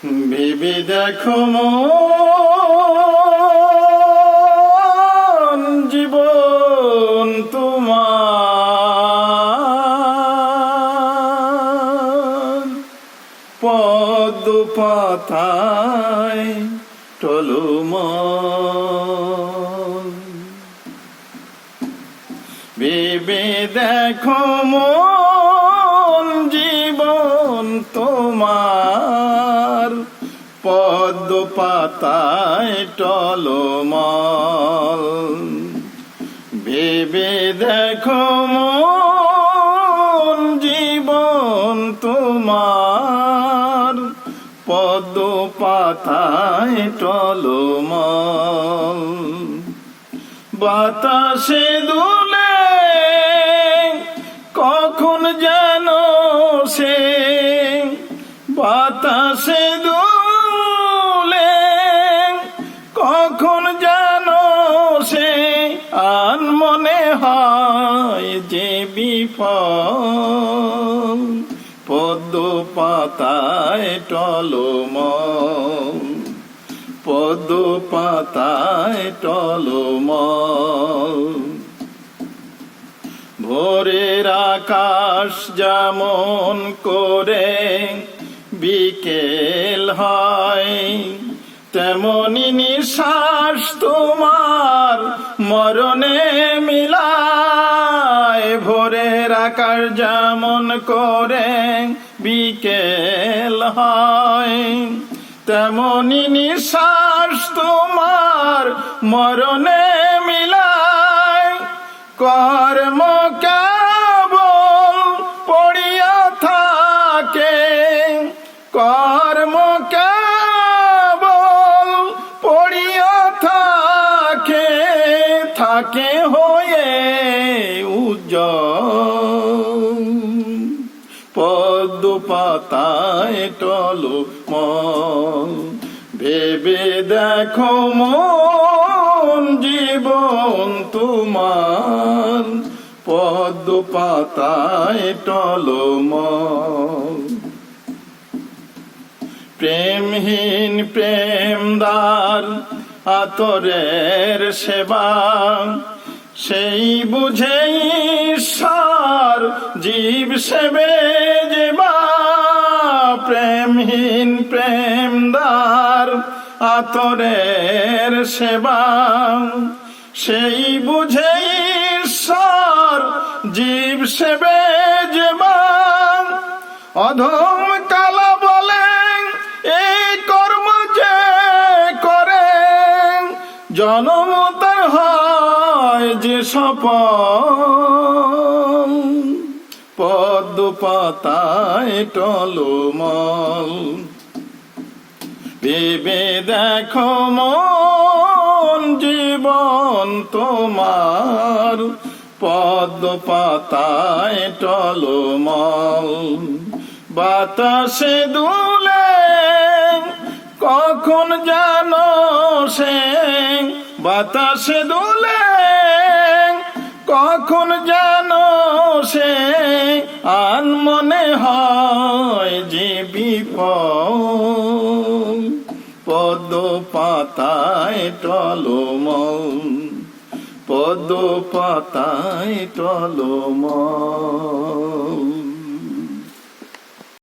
ভেবে দেখো মন, জীবন তোমার পদ্ম পাতায় টলমল। ভেবে দেখো মন, জীবন তোমার পদ্ম পাতায় টলমল। ভেবে দেখো মন, জীবন তোমার পদ্ম পাতায় টলমল। বাতাসে দুলে কখন যেন সে, বাতাসে দুলে কখন যেন সে আনমনে হয় যে বিফল। পদ্ম পাতায় টলমল, পদ্ম পাতায় টলমল। ভোরের আকাশ যেমন করে বিকেল হয়, তেমনি নিঃশ্বাস তোমার মরণে মিলায়। ভোরের আকাশ যেমন করে বিকেল হয়, তেমনি নিঃশ্বাস তোমার মরণে মিলায়। কর্ম কেবল পড়িয়া থাকে, কর্ম কেবল পড়িয়া থাকে, থাকে হয়ে উজ্জ্বল। পদ্ম পাতায় টলমল। ভেবে দেখো মন, জীবন তোমার পদ্ম পাতায় টলমল। প্রেমহীন প্রেমদার আতরের সেবা, সেই বুঝে ঈশ্বর জীব সেবে যেবা। প্রেমহীন প্রেমদার আতরের সেবা, সেই বুঝে ঈশ্বর জীব সেবে যেবা। অধম কালা বলেন এই কর্ম যে করে, জনম তার হয় যে সফল। পদ্ম পাতায় টলমল। ভেবে দেখো মন, জীবন তোমার পদ্ম পাতায় টলমল। বাতাসে দুলে কখন যেন সে, বাতাসে দুলে কখন যেন সে আনমনে হয় যে বিফল। পদ্ম পাতায় টলমল, পদ্ম পাতায় টলমল।